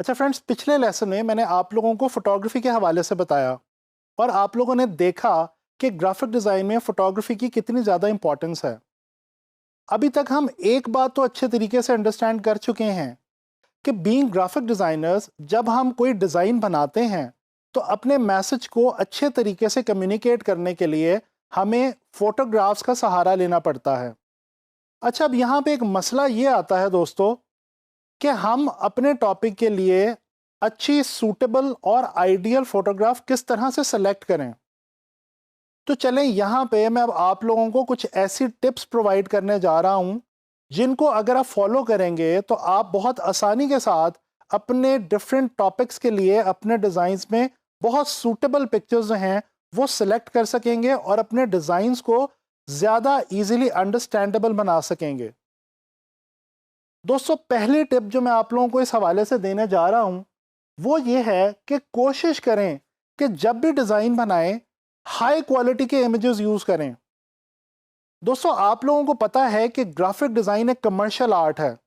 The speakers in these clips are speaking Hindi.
अच्छा फ्रेंड्स, पिछले लेसन में मैंने आप लोगों को फोटोग्राफी के हवाले से बताया और आप लोगों ने देखा कि ग्राफिक डिज़ाइन में फोटोग्राफी की कितनी ज़्यादा इंपॉर्टेंस है। अभी तक हम एक बात तो अच्छे तरीके से अंडरस्टैंड कर चुके हैं कि बीइंग ग्राफिक डिज़ाइनर्स, जब हम कोई डिज़ाइन बनाते हैं तो अपने मैसेज को अच्छे तरीके से कम्युनिकेट करने के लिए हमें फोटोग्राफ्स का सहारा लेना पड़ता है। अच्छा, अब यहाँ पे एक मसला ये आता है दोस्तों कि हम अपने टॉपिक के लिए अच्छी सूटेबल और आइडियल फोटोग्राफ किस तरह से सेलेक्ट करें। तो चलें, यहाँ पे मैं अब आप लोगों को कुछ ऐसी टिप्स प्रोवाइड करने जा रहा हूँ जिनको अगर आप फॉलो करेंगे तो आप बहुत आसानी के साथ अपने डिफरेंट टॉपिक्स के लिए अपने डिज़ाइंस में बहुत सूटेबल पिक्चर्स जो हैं वो सिलेक्ट कर सकेंगे और अपने डिज़ाइंस को ज़्यादा इजीली अंडरस्टैंडेबल बना सकेंगे। दोस्तों, पहली टिप जो मैं आप लोगों को इस हवाले से देने जा रहा हूं वो ये है कि कोशिश करें कि जब भी डिज़ाइन बनाएं हाई क्वालिटी के इमेजेस यूज़ करें। दोस्तों, आप लोगों को पता है कि ग्राफिक डिज़ाइन एक कमर्शियल आर्ट है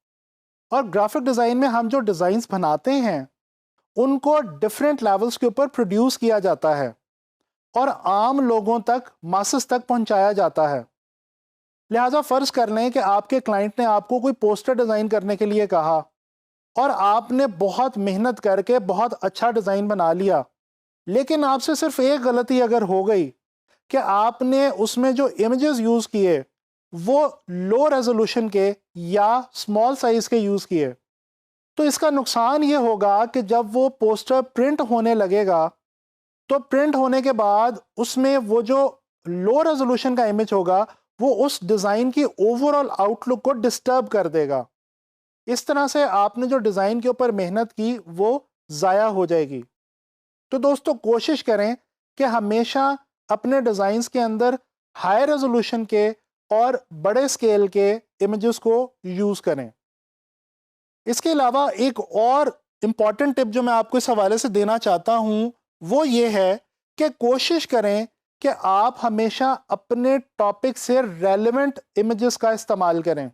और ग्राफिक डिज़ाइन में हम जो डिज़ाइंस बनाते हैं उनको डिफरेंट लेवल्स के ऊपर प्रोड्यूस किया जाता है और आम लोगों तक, मासेस तक पहुंचाया जाता है। लिहाजा फ़र्ज़ कर लें कि आपके क्लाइंट ने आपको कोई पोस्टर डिज़ाइन करने के लिए कहा और आपने बहुत मेहनत करके बहुत अच्छा डिज़ाइन बना लिया, लेकिन आपसे सिर्फ एक गलती अगर हो गई कि आपने उसमें जो इमेजेस यूज़ किए वो लो रेजोल्यूशन के या स्मॉल साइज़ के यूज़ किए, तो इसका नुकसान ये होगा कि जब वो पोस्टर प्रिंट होने लगेगा तो प्रिंट होने के बाद उसमें वो जो लो रेजोल्यूशन का इमेज होगा वो उस डिज़ाइन की ओवरऑल आउटलुक को डिस्टर्ब कर देगा। इस तरह से आपने जो डिज़ाइन के ऊपर मेहनत की वो ज़ाया हो जाएगी। तो दोस्तों, कोशिश करें कि हमेशा अपने डिज़ाइंस के अंदर हाई रेजोल्यूशन के और बड़े स्केल के इमेजेस को यूज़ करें। इसके अलावा एक और इम्पॉर्टेंट टिप जो मैं आपको इस हवाले से देना चाहता हूँ वो ये है कि कोशिश करें कि आप हमेशा अपने टॉपिक से रेलेवेंट इमेजेस का इस्तेमाल करें।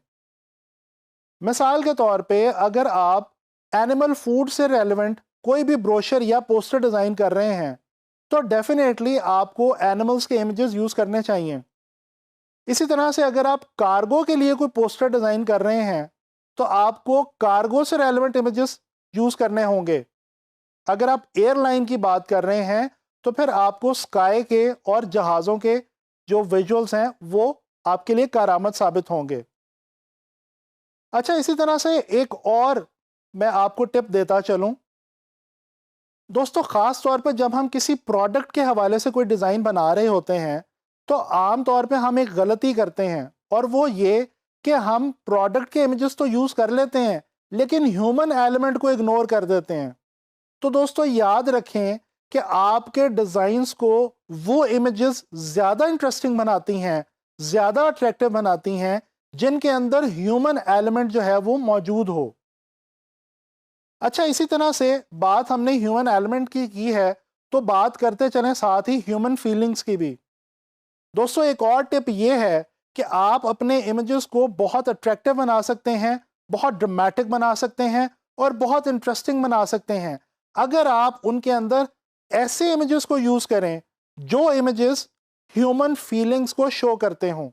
मिसाल के तौर पे अगर आप एनिमल फूड से रेलेवेंट कोई भी ब्रोशर या पोस्टर डिज़ाइन कर रहे हैं तो डेफिनेटली आपको एनिमल्स के इमेजेस यूज़ करने चाहिए। इसी तरह से अगर आप कार्गो के लिए कोई पोस्टर डिज़ाइन कर रहे हैं तो आपको कार्गो से रेलेवेंट इमेजेस यूज़ करने होंगे। अगर आप एयरलाइन की बात कर रहे हैं तो फिर आपको स्काई के और जहाज़ों के जो विजुअल्स हैं वो आपके लिए कारआमद साबित होंगे। अच्छा, इसी तरह से एक और मैं आपको टिप देता चलूं। दोस्तों, ख़ास तौर पर जब हम किसी प्रोडक्ट के हवाले से कोई डिज़ाइन बना रहे होते हैं तो आम तौर पे हम एक गलती करते हैं और वो ये कि हम प्रोडक्ट के इमेजेस तो यूज़ कर लेते हैं लेकिन ह्यूमन एलिमेंट को इग्नोर कर देते हैं। तो दोस्तों, याद रखें कि आपके डिज़ाइंस को वो इमेजेस ज़्यादा इंटरेस्टिंग बनाती हैं, ज़्यादा अट्रैक्टिव बनाती हैं जिनके अंदर ह्यूमन एलिमेंट जो है वो मौजूद हो। अच्छा, इसी तरह से बात हमने ह्यूमन एलिमेंट की है तो बात करते चलें साथ ही ह्यूमन फीलिंग्स की भी। दोस्तों, एक और टिप ये है कि आप अपने इमेजेस को बहुत अट्रैक्टिव बना सकते हैं, बहुत ड्रामेटिक बना सकते हैं और बहुत इंटरेस्टिंग बना सकते हैं अगर आप उनके अंदर ऐसे इमेजेस को यूज़ करें जो इमेजेस ह्यूमन फीलिंग्स को शो करते हों।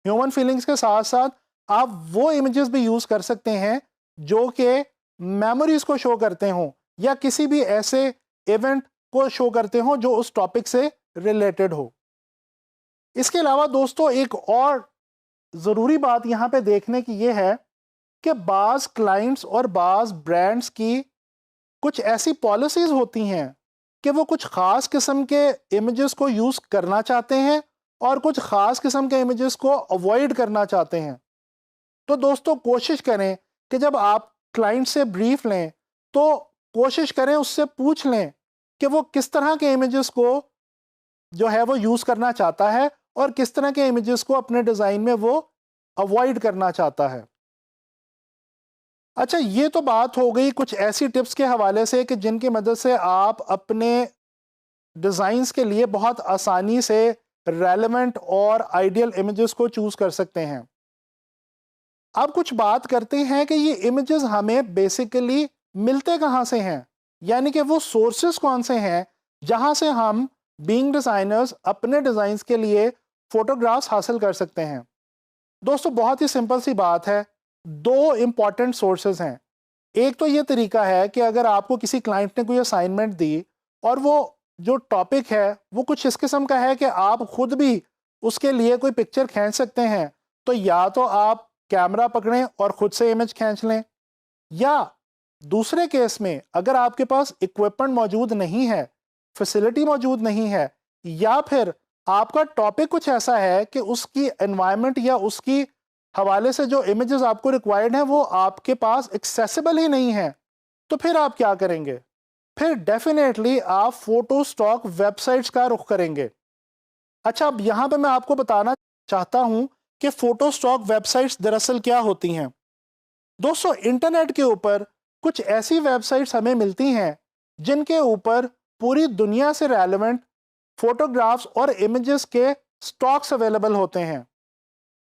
ह्यूमन फीलिंग्स के साथ साथ आप वो इमेजेस भी यूज़ कर सकते हैं जो कि मेमोरीज को शो करते हों या किसी भी ऐसे इवेंट को शो करते हों जो उस टॉपिक से रिलेटेड हो। इसके अलावा दोस्तों, एक और ज़रूरी बात यहाँ पे देखने की ये है कि बाज़ क्लाइंट्स और बाज़ ब्रांड्स की कुछ ऐसी पॉलिसीज़ होती हैं कि वो कुछ ख़ास किस्म के इमेजेस को यूज़ करना चाहते हैं और कुछ ख़ास किस्म के इमेजेस को अवॉइड करना चाहते हैं। तो दोस्तों, कोशिश करें कि जब आप क्लाइंट से ब्रीफ लें तो कोशिश करें, उससे पूछ लें कि वो किस तरह के इमेजेस को जो है वो यूज़ करना चाहता है और किस तरह के इमेजेस को अपने डिज़ाइन में वो अवॉइड करना चाहता है। अच्छा, ये तो बात हो गई कुछ ऐसी टिप्स के हवाले से कि जिनकी मदद से आप अपने डिज़ाइंस के लिए बहुत आसानी से रेलेवेंट और आइडियल इमेजेस को चूज़ कर सकते हैं। अब कुछ बात करते हैं कि ये इमेजेस हमें बेसिकली मिलते कहाँ से हैं, यानी कि वो सोर्सेस कौन से हैं जहां से हम बीइंग डिजाइनर्स अपने डिजाइन्स के लिए फोटोग्राफ्स हासिल कर सकते हैं। दोस्तों बहुत ही सिंपल सी बात है, दो इंपॉर्टेंट सोर्सेज हैं। एक तो ये तरीका है कि अगर आपको किसी क्लाइंट ने कोई असाइनमेंट दी और वो जो टॉपिक है वो कुछ इस किस्म का है कि आप खुद भी उसके लिए कोई पिक्चर खींच सकते हैं, तो या तो आप कैमरा पकड़ें और खुद से इमेज खींच लें, या दूसरे केस में अगर आपके पास इक्विपमेंट मौजूद नहीं है, फैसिलिटी मौजूद नहीं है, या फिर आपका टॉपिक कुछ ऐसा है कि उसकी एनवायरनमेंट या उसकी हवाले से जो इमेजेस आपको रिक्वायर्ड हैं वो आपके पास एक्सेसिबल ही नहीं है, तो फिर आप क्या करेंगे? फिर डेफिनेटली आप फोटो स्टॉक वेबसाइट्स का रुख करेंगे। अच्छा, अब यहां पे मैं आपको बताना चाहता हूं कि फोटो स्टॉक वेबसाइट्स दरअसल क्या होती हैं। दोस्तों इंटरनेट के ऊपर कुछ ऐसी वेबसाइट्स हमें मिलती हैं जिनके ऊपर पूरी दुनिया से रेलेवेंट फोटोग्राफ्स और इमेजेस के स्टॉक्स अवेलेबल होते हैं,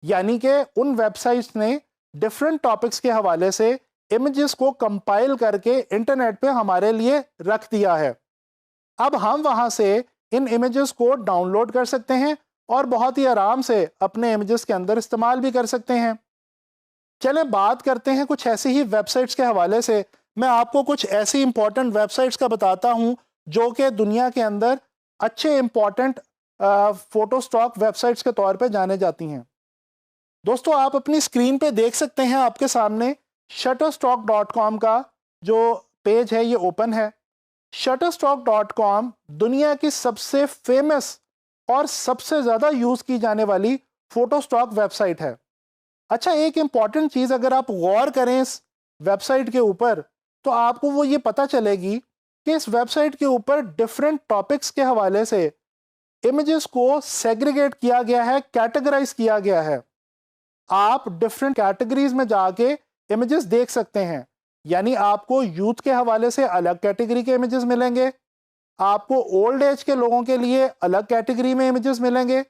यानी कि उन वेबसाइट्स ने डिफरेंट टॉपिक्स के हवाले से इमेजेस को कंपाइल करके इंटरनेट पे हमारे लिए रख दिया है। अब हम वहां से इन इमेजेस को डाउनलोड कर सकते हैं और बहुत ही आराम से अपने इमेजेस के अंदर इस्तेमाल भी कर सकते हैं। चलें बात करते हैं कुछ ऐसी ही वेबसाइट्स के हवाले से। मैं आपको कुछ ऐसी इंपॉर्टेंट वेबसाइट्स का बताता हूं जो कि दुनिया के अंदर अच्छे इंपॉर्टेंट फोटो स्टॉक वेबसाइट्स के तौर पे जाने जाती हैं। दोस्तों आप अपनी स्क्रीन पे देख सकते हैं, आपके सामने shutterstock.com का जो पेज है ये ओपन है। shutterstock.com दुनिया की सबसे फेमस और सबसे ज़्यादा यूज़ की जाने वाली फोटो स्टॉक वेबसाइट है। अच्छा, एक इंपॉर्टेंट चीज़ अगर आप गौर करें इस वेबसाइट के ऊपर तो आपको वो ये पता चलेगी कि इस वेबसाइट के ऊपर डिफरेंट टॉपिक्स के हवाले से इमेजेस को सेग्रीगेट किया गया है, कैटेगराइज किया गया है। आप डिफरेंट कैटेगरीज में जाके इमेजेस देख सकते हैं, यानी आपको यूथ के हवाले से अलग कैटेगरी के इमेजेस मिलेंगे, आपको ओल्ड एज के लोगों के लिए अलग कैटेगरी में इमेजेस मिलेंगे,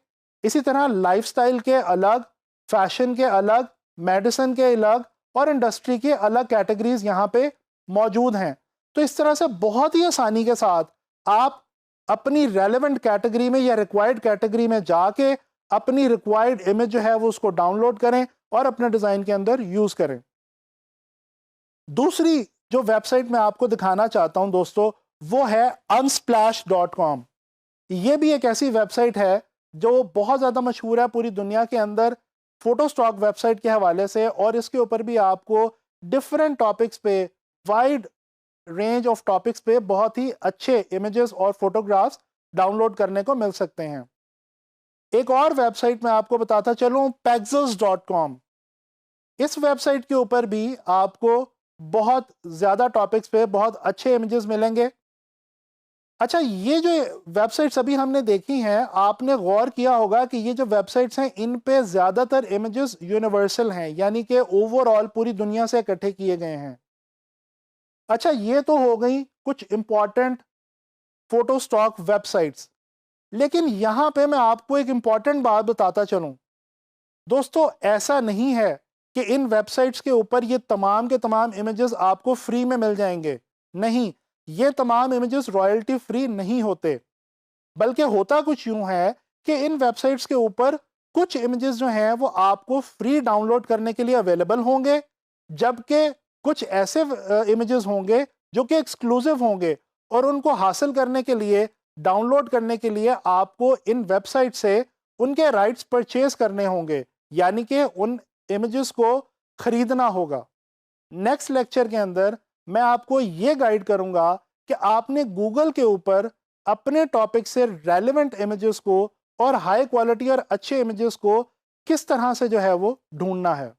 इसी तरह लाइफस्टाइल के अलग, फैशन के अलग, मेडिसिन के अलग और इंडस्ट्री के अलग कैटेगरीज यहाँ पे मौजूद हैं। तो इस तरह से बहुत ही आसानी के साथ आप अपनी रेलेवेंट कैटेगरी में या रिक्वायर्ड कैटेगरी में जाके अपनी रिक्वायर्ड इमेज जो है वो उसको डाउनलोड करें और अपने डिज़ाइन के अंदर यूज़ करें। दूसरी जो वेबसाइट मैं आपको दिखाना चाहता हूं दोस्तों वो है unsplash.com। ये भी एक ऐसी वेबसाइट है जो बहुत ज़्यादा मशहूर है पूरी दुनिया के अंदर फोटो स्टॉक वेबसाइट के हवाले से, और इसके ऊपर भी आपको डिफरेंट टॉपिक्स पे, वाइड रेंज ऑफ टॉपिक्स पे बहुत ही अच्छे इमेजेस और फोटोग्राफ्स डाउनलोड करने को मिल सकते हैं। एक और वेबसाइट मैं आपको बताता चलूं, pexels.com। इस वेबसाइट के ऊपर भी आपको बहुत ज़्यादा टॉपिक्स पे बहुत अच्छे इमेजेस मिलेंगे। अच्छा, ये जो वेबसाइट्स अभी हमने देखी हैं, आपने गौर किया होगा कि ये जो वेबसाइट्स हैं इन पे ज़्यादातर इमेजेस यूनिवर्सल हैं, यानी कि ओवरऑल पूरी दुनिया से इकट्ठे किए गए हैं। अच्छा, ये तो हो गई कुछ इंपॉर्टेंट फोटो स्टॉक वेबसाइट्स, लेकिन यहाँ पे मैं आपको एक इंपॉर्टेंट बात बताता चलूँ। दोस्तों ऐसा नहीं है कि इन वेबसाइट्स के ऊपर ये तमाम के तमाम इमेजेस आपको फ्री में मिल जाएंगे। नहीं, ये तमाम इमेजेस रॉयल्टी फ्री नहीं होते, बल्कि होता कुछ यूं है कि इन वेबसाइट्स के ऊपर कुछ इमेजेस जो हैं वो आपको फ्री डाउनलोड करने के लिए अवेलेबल होंगे, जबकि कुछ ऐसे इमेजेस होंगे जो कि एक्सक्लूसिव होंगे और उनको हासिल करने के लिए, डाउनलोड करने के लिए आपको इन वेबसाइट से उनके राइट्स परचेज करने होंगे, यानी कि उन इमेजेस को खरीदना होगा। नेक्स्ट लेक्चर के अंदर मैं आपको ये गाइड करूंगा कि आपने गूगल के ऊपर अपने टॉपिक से रेलेवेंट इमेजेस को और हाई क्वालिटी और अच्छे इमेजेस को किस तरह से जो है वो ढूंढना है।